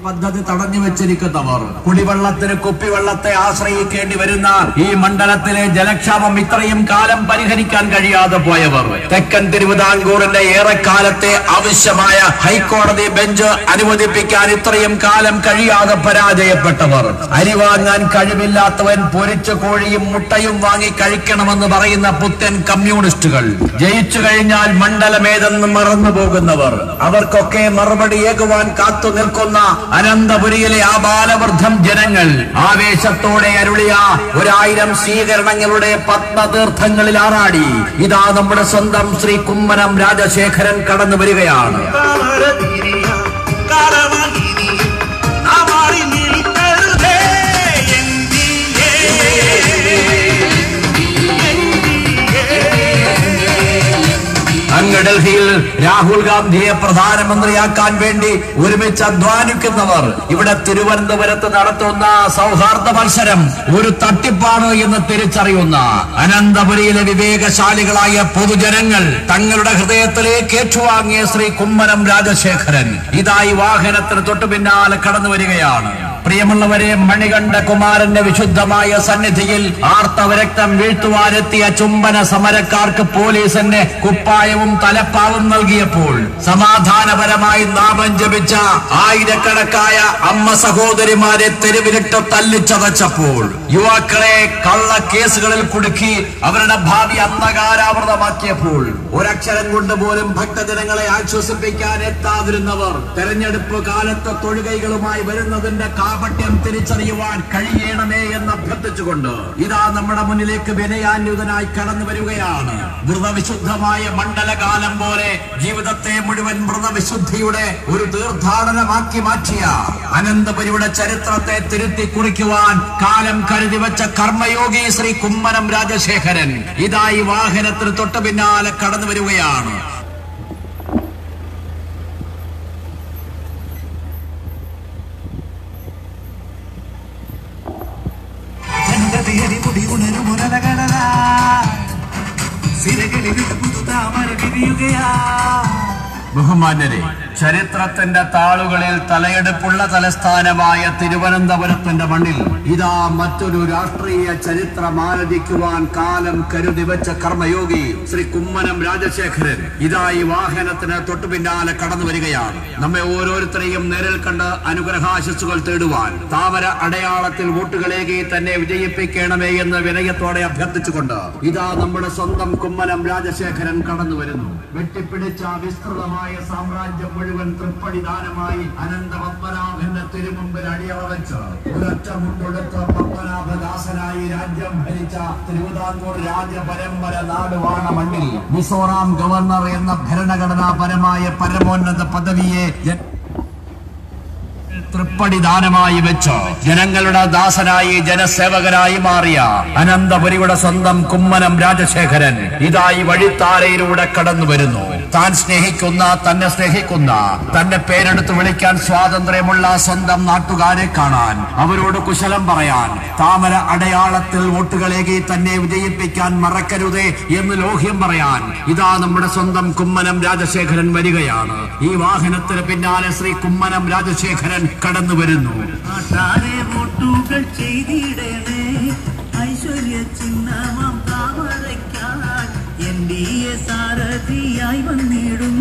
പദ്ധതി തടഞ്ഞു വെച്ചിരിക്കുന്നവർ കുടിവെള്ളത്തിന് കുപ്പിവെള്ളത്തെ ആശ്രയിക്കേണ്ടി വരുന്ന ഈ മണ്ഡലത്തിലെ ജലക്ഷാമം ഇത്രയും കാലം പരിഹരിക്കാൻ കഴിയാതെ പോയവർ തെക്കൻ തിരുവിതാംകൂറിന്റെ ഏറെക്കാലത്തെ ആവശ്യമായ ഹൈക്കോടതി ബെഞ്ച് അനുവദിപ്പിക്കാൻ ഇത്രയും കാലം കഴിയാതെ പരാജയപ്പെട്ടവർ അരി വാങ്ങാൻ കഴിവില്ലാത്തവൻ പൊരിച്ച കോഴിയും മുട്ടയും വാങ്ങി കഴിക്കണമെന്ന് പറയുന്ന പുത്തൻ കമ്മ്യൂണിസ്റ്റുകൾ ജയിച്ചു കഴിഞ്ഞാൽ മണ്ഡലമേതെന്ന് മറന്നു പോകുന്നവർ അവർക്കൊക്കെ മറുപടിയേകുവാൻ കാത്തു നിൽക്കുന്ന അനന്തപുരിയിലെ ആ ബാലവൃദ്ധം ജനങ്ങൾ ആവേശത്തോടെ അരുളിയ 1000 സ്വീകരണങ്ങളുടെ പത്മതീർത്ഥങ്ങളിൽ ആറാടി ഇതാ നമ്മുടെ സ്വന്തം ശ്രീ കുമ്മനം രാജശേഖരൻ കടന്നു വരികയാണ്. അങ്ങ് ഡൽഹിയിൽ രാഹുൽ ഗാന്ധിയെ പ്രധാനമന്ത്രിയാക്കാൻ വേണ്ടി ഒരുമിച്ച് അധ്വാനിക്കുന്നവർ ഇവിടെ തിരുവനന്തപുരത്ത് നടത്തുന്ന സൗഹാർദ്ദ മത്സരം ഒരു തട്ടിപ്പാണ് എന്ന് തിരിച്ചറിയുന്ന അനന്തപുരിയിലെ വിവേകശാലികളായ പൊതുജനങ്ങൾ തങ്ങളുടെ ഹൃദയത്തിലേക്ക് ഏറ്റുവാങ്ങിയ ശ്രീ കുമ്മനം രാജശേഖരൻ ഇതായി വാഹനത്തിന് തൊട്ടു പിന്നാലെ കടന്നു വരികയാണ്. പ്രിയമുള്ളവരെ, മണികണ്ഠ കുമാരന്റെ വിശുദ്ധമായ സന്നിധിയിൽ ആർത്തവരക്തം വീഴ്ത്തുവാനെത്തിയ ചുംബന സമരക്കാർക്ക് പോലീസിന്റെ കുപ്പായവും തലപ്പാവും നൽകിയപ്പോൾ സമാധാനപരമായി നാമം ജപിച്ച ആയിരക്കണക്കായ അമ്മ സഹോദരിമാരെ തെരുവിലിട്ട് തല്ലിച്ചതച്ചപ്പോൾ യുവാക്കളെ കള്ളക്കേസുകളിൽ കുടുക്കി അവരുടെ ഭാവി അന്ധകാരാവൃതമാക്കിയപ്പോൾ ഒരക്ഷരം കൊണ്ട് പോലും ഭക്തജനങ്ങളെ ആശ്വസിപ്പിക്കാൻ എത്താതിരുന്നവർ തെരഞ്ഞെടുപ്പ് കാലത്ത് തൊഴുകൈകളുമായി വരുന്നതിന്റെ കാപട്യം തിരിച്ചറിയുവാൻ കഴിയണമേ എന്ന് അഭ്യർത്ഥിച്ചുകൊണ്ട് ഇതാ നമ്മുടെ മുന്നിലേക്ക് വിനയാന്യുതനായി കടന്നു വരികയാണ്. വ്രതവിശുദ്ധമായ മണ്ഡലകാലം പോലെ ജീവിതത്തെ മുഴുവൻ വ്രതവിശുദ്ധിയുടെ ഒരു തീർത്ഥാടനമാക്കി മാറ്റിയ അനന്തപുരിയുടെ ചരിത്രത്തെ തിരുത്തി കുറിക്കുവാൻ കാലം കരുതി വെച്ച കർമ്മയോഗി ശ്രീ കുമ്മനം രാജശേഖരൻ ഇതാ ഈ വാഹനത്തിന് തൊട്ടു പിന്നാലെ കടന്നു വരികയാണ്. ബഹുമാന്യരെ, ചരിത്രത്തിന്റെ താളുകളിൽ തലയെടുപ്പുള്ള തലസ്ഥാനമായ തിരുവനന്തപുരത്തിന്റെ മണ്ണിൽ ഇതാ മറ്റൊരു രാഷ്ട്രീയ ചരിത്രം ആരംഭിക്കുവാൻ കാലം കരുതി വെച്ച കർമ്മയോഗി ശ്രീ കുമ്മനം രാജശേഖരൻ ഇതാ ഈ വാഹനത്തിന് തൊട്ടു പിന്നാലെ കടന്നു വരികയാണ്. നമ്മെ ഓരോരുത്തരെയും നേരിൽ കണ്ട് അനുഗ്രഹാശിസുകൾ തേടുവാൻ താമര അടയാളത്തിൽ വോട്ടുകളേകി തന്നെ വിജയിപ്പിക്കണമേ എന്ന് വിനയത്തോടെ അഭ്യർത്ഥിച്ചുകൊണ്ട് ഇതാ നമ്മുടെ സ്വന്തം കുമ്മനം രാജശേഖരൻ കടന്നു വരുന്നു. വെട്ടിപ്പിടിച്ച വിസ്തൃതമായ സാമ്രാജ്യം മുഴുവൻ തൃപ്പടിദാനമായി അനന്ത പത്മനാഭന്റെ തിരുമുമ്പിൽ അടിയറ വെച്ച് ഒരൊറ്റ മുണ്ടെടുത്ത പത്മനാഭദാസനായി രാജ്യം ഭരിച്ച തിരുവിതാംകൂർ രാജപരമ്പര നാടുവാണ മണ്ണിൽ മിസോറാം ഗവർണർ എന്ന ഭരണഘടനാപരമായ പരമോന്നത പദവിയെ തൃപ്പടിദാനമായി വെച്ച് ജനങ്ങളുടെ ദാസനായി ജനസേവകനായി മാറിയ അനന്തപുരിയുടെ സ്വന്തം കുമ്മനം രാജശേഖരൻ ഇതായി വഴിത്താരയിലൂടെ കടന്നു വരുന്നു. താൻ സ്നേഹിക്കുന്ന, തന്നെ സ്നേഹിക്കുന്ന, തന്നെ പേരെടുത്ത് വിളിക്കാൻ സ്വാതന്ത്ര്യമുള്ള സ്വന്തം നാട്ടുകാരെ കാണാൻ, അവരോട് കുശലം പറയാൻ, താമര അടയാളത്തിൽ വോട്ടുകളേകി തന്നെ വിജയിപ്പിക്കാൻ മറക്കരുതേ എന്ന് ലോഹ്യം പറയാൻ ഇതാ നമ്മുടെ സ്വന്തം കുമ്മനം രാജശേഖരൻ വരികയാണ്. ഈ വാഹനത്തിന് പിന്നാലെ ശ്രീ കുമ്മനം രാജശേഖരൻ കടന്നു വരുന്നു. വോട്ടുകൾ ചെയ്തിടണേ ഐശ്വര്യ ചിഹ്നമാം താമരയ്ക്കാൻ NDA സാരഥിയായി വന്നിടും.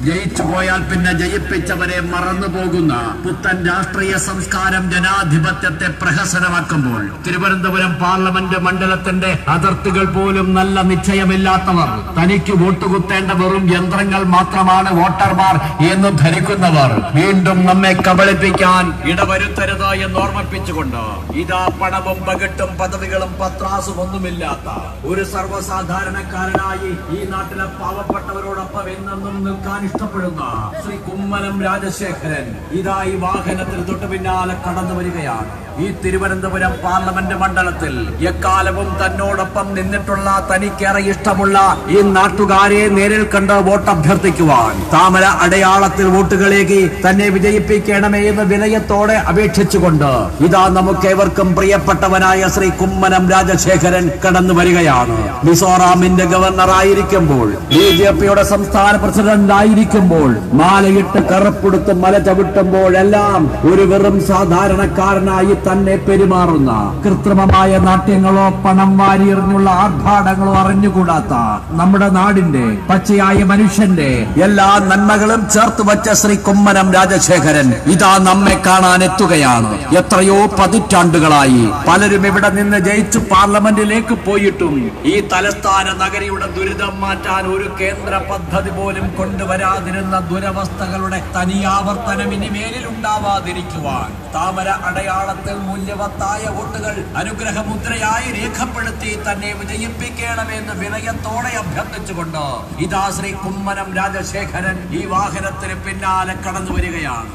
ജയിച്ചു പോയാൽ പിന്നെ ജയിപ്പിച്ചവരെ മറന്നു പോകുന്ന പുത്തൻ രാഷ്ട്രീയ സംസ്കാരം ജനാധിപത്യത്തെ പ്രഹസനമാക്കുമ്പോൾ തിരുവനന്തപുരം പാർലമെന്റ് മണ്ഡലത്തിന്റെ അതിർത്തികൾ പോലും നല്ല നിശ്ചയമില്ലാത്തവർ, തനിക്ക് വോട്ട് കുത്തേണ്ട വെറും യന്ത്രങ്ങൾ മാത്രമാണ് വോട്ടർമാർ എന്ന് ധരിക്കുന്നവർ വീണ്ടും നമ്മെ കബളിപ്പിക്കാൻ ഇടവരുത്തരുത് എന്ന് ഓർമ്മിപ്പിച്ചുകൊണ്ട് ഇതാ പണവും പകിട്ടും പദവികളും പത്രാസും ഒന്നുമില്ലാത്ത ഒരു സർവ്വസാധാരണക്കാരനായി ഈ നാട്ടിലെ പാവപ്പെട്ടവരോടൊപ്പം എന്നെന്നും നിൽക്കാൻ ഇഷ്ടപ്പെടുന്ന ശ്രീ കുമ്മനം രാജശേഖരൻ ഇതാ ഈ വാഹനത്തിന് തൊട്ടു പിന്നാലെ കടന്നു വരികയാണ്. ഈ തിരുവനന്തപുരം പാർലമെന്റ് മണ്ഡലത്തിൽ എക്കാലവും തന്നോടൊപ്പം നിന്നിട്ടുള്ള, തനിക്കേറെ ഇഷ്ടമുള്ള ഈ നാട്ടുകാരെ നേരിൽ കണ്ട് വോട്ട് അഭ്യർത്ഥിക്കുവാൻ താമര അടയാളത്തിൽ വോട്ടുകളേകി തന്നെ വിജയിപ്പിക്കണമേ എന്ന് വിനയത്തോടെ അപേക്ഷിച്ചുകൊണ്ട് ഇതാ നമുക്കേവർക്കും പ്രിയപ്പെട്ടവനായ ശ്രീ കുമ്മനം രാജശേഖരൻ കടന്നു വരികയാണ്. മിസോറാമിന്റെ ഗവർണർ ആയിരിക്കുമ്പോൾ, BJPയുടെ സംസ്ഥാന പ്രസിഡന്റ് ആയിരിക്കുമ്പോൾ, മാലയിട്ട് കറുപ്പെടുത്ത് മല ചവിട്ടുമ്പോഴെല്ലാം ഒരു വെറും സാധാരണക്കാരനായി തന്നെ പെരുമാറുന്ന, കൃത്രിമമായ നാട്യങ്ങളോ പണം വാരിയെറിഞ്ഞുള്ള ആർഭാടങ്ങളോ അറിഞ്ഞുകൂടാത്ത നമ്മുടെ നാടിന്റെ പച്ചയായ മനുഷ്യന്റെ എല്ലാ നന്മകളും ചേർത്ത് വച്ച ശ്രീ കുമ്മനം രാജശേഖരൻ ഇതാ നമ്മെ കാണാൻ എത്തുകയാണ്. എത്രയോ പതിറ്റാണ്ടുകളായി പലരും ഇവിടെ നിന്ന് ജയിച്ചു പാർലമെന്റിലേക്ക് പോയിട്ടും ഈ തലസ്ഥാന നഗരിയുടെ ദുരിതം മാറ്റാൻ ഒരു കേന്ദ്ര പദ്ധതി പോലും കൊണ്ടുവരാതിരുന്ന ദുരവസ്ഥകളുടെ തനിയാവർത്തനം ഇനിമേലിൽ ഉണ്ടാവാതിരിക്കുവാൻ താമര അടയാളത്തിൽ മൂല്യവത്തായ വോട്ടുകൾ അനുഗ്രഹമുദ്രയായി രേഖപ്പെടുത്തി തന്നെ വിജയിപ്പിക്കണമെന്ന് വിനയത്തോടെ അഭ്യർത്ഥിച്ചുകൊണ്ട് ഇതാ ശ്രീ കുമ്മനം രാജശേഖരൻ ഈ വാഹനത്തിന് പിന്നാലെ കടന്നു വരികയാണ്.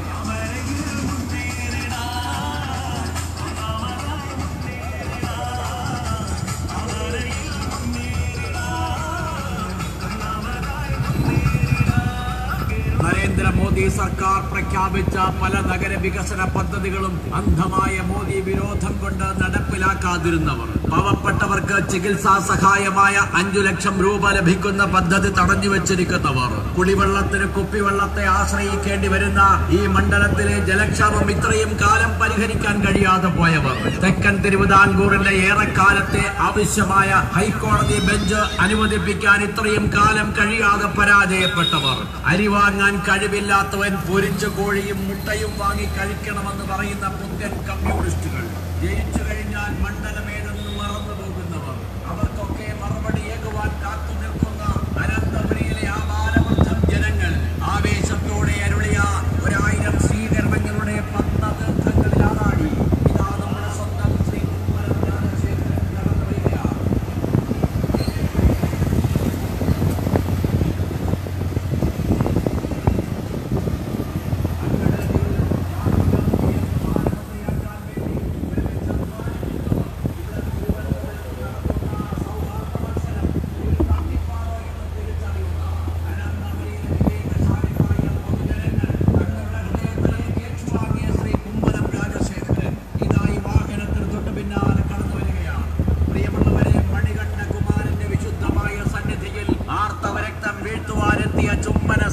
നരേന്ദ്രമോദി സർക്കാർ പ്രഖ്യാപിച്ച പല നഗര വികസന പദ്ധതികളും അന്ധമായ മോദി വിരോധം കൊണ്ട് നടപ്പിലാക്കാതിരുന്നവർ, പാവപ്പെട്ടവർക്ക് ചികിത്സാ സഹായമായ 5 ലക്ഷം രൂപ ലഭിക്കുന്ന പദ്ധതി തടഞ്ഞു വെച്ചിരിക്കുന്നവർ, കുടിവെള്ളത്തിന് കുപ്പിവെള്ളത്തെ ആശ്രയിക്കേണ്ടി വരുന്ന ഈ മണ്ഡലത്തിലെ ജലക്ഷാമം ഇത്രയും കാലം പരിഹരിക്കാൻ കഴിയാതെ പോയവർ, തെക്കൻ തിരുവിതാംകൂറിന്റെ ഏറെക്കാലത്തെ ആവശ്യമായ ഹൈക്കോടതി ബെഞ്ച് അനുവദിപ്പിക്കാൻ ഇത്രയും കാലം കഴിയാതെ പരാജയപ്പെട്ടവർ, അരി വാങ്ങാൻ കഴിവില്ലാത്തവൻ പൊരിച്ച കോഴിയും മുട്ടയും വാങ്ങി കഴിക്കണമെന്ന് പറയുന്ന പുത്തൻ കമ്മ്യൂണിസ്റ്റുകൾ, ജയിച്ചു കഴിഞ്ഞാൽ മണ്ഡലമേതെന്ന് മറന്നു പോകുന്നവർ, അവർക്കൊക്കെ മറുപടിയേകുവാൻ കാത്തു നിൽക്കുന്ന അനന്തപുരിയിലെ ആ ബാലവൃദ്ധം ജനങ്ങൾ ആവേശത്തോടെ അരുളിയ 1000 സ്വീകരണങ്ങളുടെ പത്മതീർത്ഥങ്ങളിൽ ആറാടി. ഇതാ നമ്മുടെ സ്വന്തം ശ്രീ കുമ്മനം രാജശേഖരൻ കടന്നു വരികയാണ്.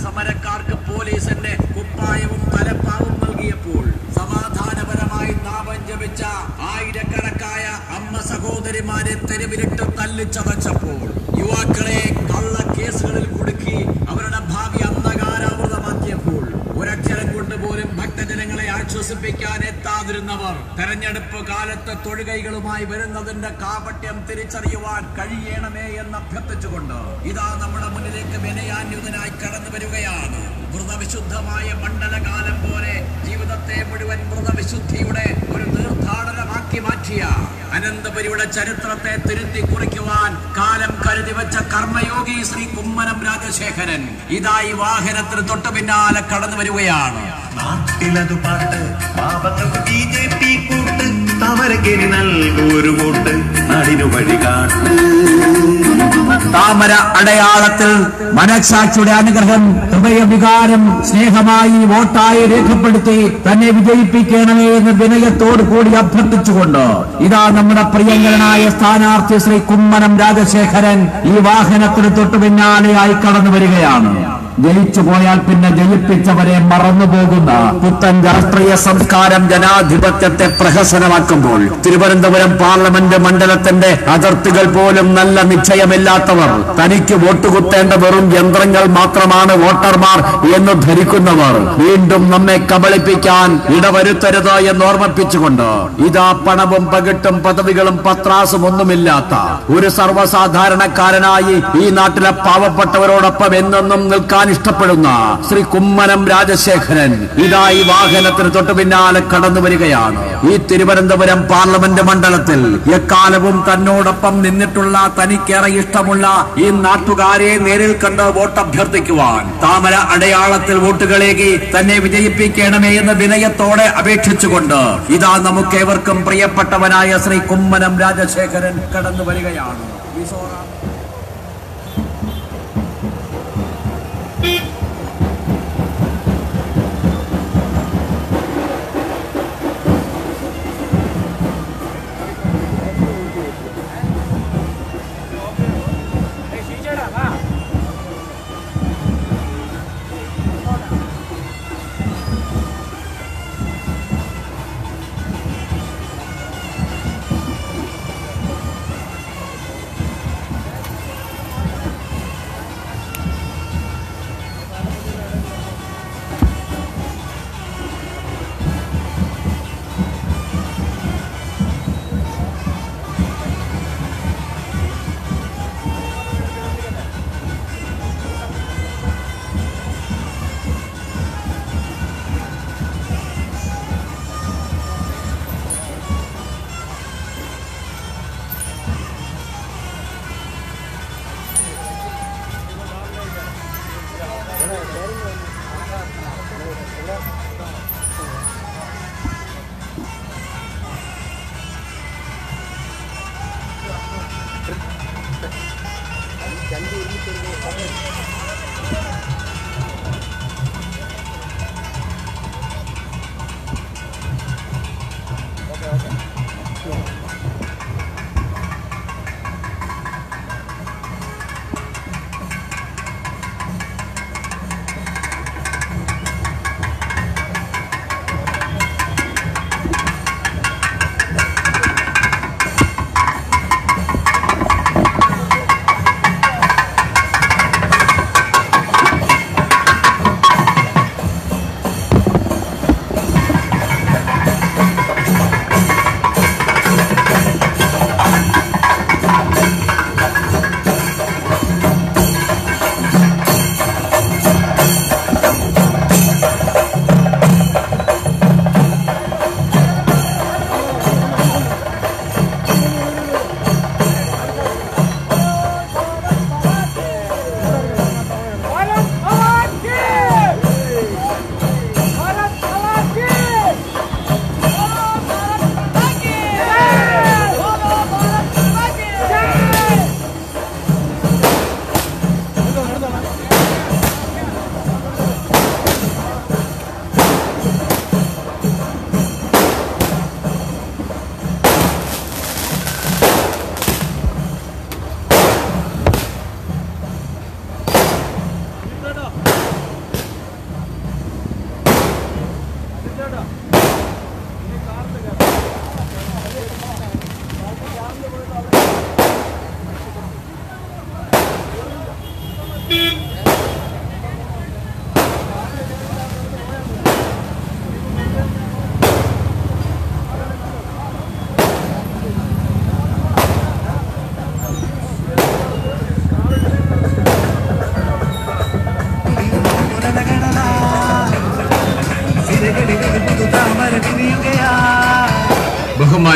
സമരക്കാർക്ക് പോലീസിന്റെ കുപ്പായവും തലപ്പാവും നൽകിയപ്പോൾ സമാധാനപരമായി നാമം ജപിച്ച ആയിരക്കണക്കായ അമ്മ സഹോദരിമാരെ തെരുവിലിട്ട് തല്ലിച്ചതച്ചപ്പോൾ, യുവാക്കളെ കള്ള കേസുകളിൽ കുടുക്കി അവരുടെ ഭാവി അന്ധകാരാവൃതമാക്കിയപ്പോൾ, ഒരക്ഷരം കൊണ്ട് പോലും ഭക്തജനങ്ങളെ ആശ്വസിപ്പിക്കാൻ എത്താതിരുന്നവർ തെരഞ്ഞെടുപ്പ് കാലത്ത് തൊഴുകൈകളുമായി വരുന്നതിന്റെ കാപട്യം തിരിച്ചറിയുവാൻ കഴിയണമേ എന്ന് അഭ്യർത്ഥിച്ചുകൊണ്ട് ഇതാ നമ്മുടെ മുന്നിലേക്ക് വിനയാന്യുതനായി കടന്നു വരികയാണ്. വ്രതവിശുദ്ധമായ മണ്ഡലകാലം പോലെ ജീവിതത്തെ മുഴുവൻ വ്രതവിശുദ്ധിയുടെ ഒരു തീർത്ഥാടനമാക്കി മാറ്റിയ അനന്തപുരിയുടെ ചരിത്രത്തെ തിരുത്തി കുറിക്കുവാൻ കാലം കരുതി വെച്ച കർമ്മയോഗി ശ്രീ കുമ്മനം രാജശേഖരൻ ഇതാ ഈ വാഹനത്തിന് തൊട്ടു പിന്നാലെ കടന്നു വരികയാണ്. നാട്ടിലതു പാട്ട് പാപങ്ങൾക്ക് BJP കൂട്ട്, താമരക്കേരി നൽകൊരു വോട്ട് നാടിനു വഴികാട്ട്. താമര അടയാളത്തിൽ മനസാക്ഷിയുടെ അനുഗ്രഹം, ഹൃദയവികാരം സ്നേഹമായി വോട്ടായി രേഖപ്പെടുത്തി തന്നെ വിജയിപ്പിക്കണമേ എന്ന് വിനയത്തോടു കൂടി അഭ്യർത്ഥിച്ചുകൊണ്ട് ഇതാ നമ്മുടെ പ്രിയങ്കരനായ സ്ഥാനാർത്ഥി ശ്രീ കുമ്മനം രാജശേഖരൻ ഈ വാഹനത്തിന് തൊട്ടു പിന്നാലെയായി കടന്നു വരികയാണ്. ജയിച്ചു പോയാൽ പിന്നെ ജയിപ്പിച്ചവരെ മറന്നുപോകുന്ന പുത്തൻ രാഷ്ട്രീയ സംസ്കാരം ജനാധിപത്യത്തെ പ്രഹസനമാക്കുമ്പോൾ തിരുവനന്തപുരം പാർലമെന്റ് മണ്ഡലത്തിന്റെ അതിർത്തികൾ പോലും നല്ല നിശ്ചയമില്ലാത്തവർ, തനിക്ക് വോട്ട് കുത്തേണ്ട വെറും യന്ത്രങ്ങൾ മാത്രമാണ് വോട്ടർമാർ എന്ന് ധരിക്കുന്നവർ വീണ്ടും നമ്മെ കബളിപ്പിക്കാൻ ഇടവരുത്തരുത് എന്ന് ഓർമ്മിപ്പിച്ചുകൊണ്ട് ഇതാ പണവും പകിട്ടും പദവികളും പത്രാസും ഒന്നുമില്ലാത്ത ഒരു സർവ്വസാധാരണക്കാരനായി ഈ നാട്ടിലെ പാവപ്പെട്ടവരോടൊപ്പം എന്നെന്നും നിൽക്കാൻ ഇഷ്ടപ്പെടുന്ന ശ്രീ കുമ്മനം രാജശേഖരൻ ഇതാ ഈ വാഹനത്തിന് തൊട്ടു പിന്നാലെ കടന്നു വരികയാണ്. ഈ തിരുവനന്തപുരം പാർലമെന്റ് മണ്ഡലത്തിൽ എക്കാലവും തന്നോടൊപ്പം നിന്നിട്ടുള്ള തനിക്കേറെ ഇഷ്ടമുള്ള ഈ നാട്ടുകാരെ നേരിൽ കണ്ട് വോട്ട് അഭ്യർത്ഥിക്കുവാൻ താമര അടയാളത്തിൽ വോട്ടുകളേകി തന്നെ വിജയിപ്പിക്കണമേ എന്ന് വിനയത്തോടെ അപേക്ഷിച്ചുകൊണ്ട് ഇതാ നമുക്കേവർക്കും പ്രിയപ്പെട്ടവനായ ശ്രീ കുമ്മനം രാജശേഖരൻ കടന്നു വരികയാണ്.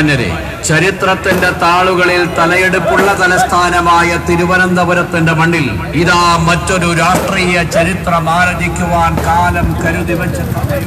അഭിമാന്യരെ, ചരിത്രത്തിന്റെ താളുകളിൽ തലയെടുപ്പുള്ള തലസ്ഥാനമായ തിരുവനന്തപുരത്തിന്റെ മണ്ണിൽ ഇതാ മറ്റൊരു രാഷ്ട്രീയ ചരിത്രം ആരംഭിക്കുവാൻ കാലം കരുതി വെച്ചിട്ടുണ്ട്.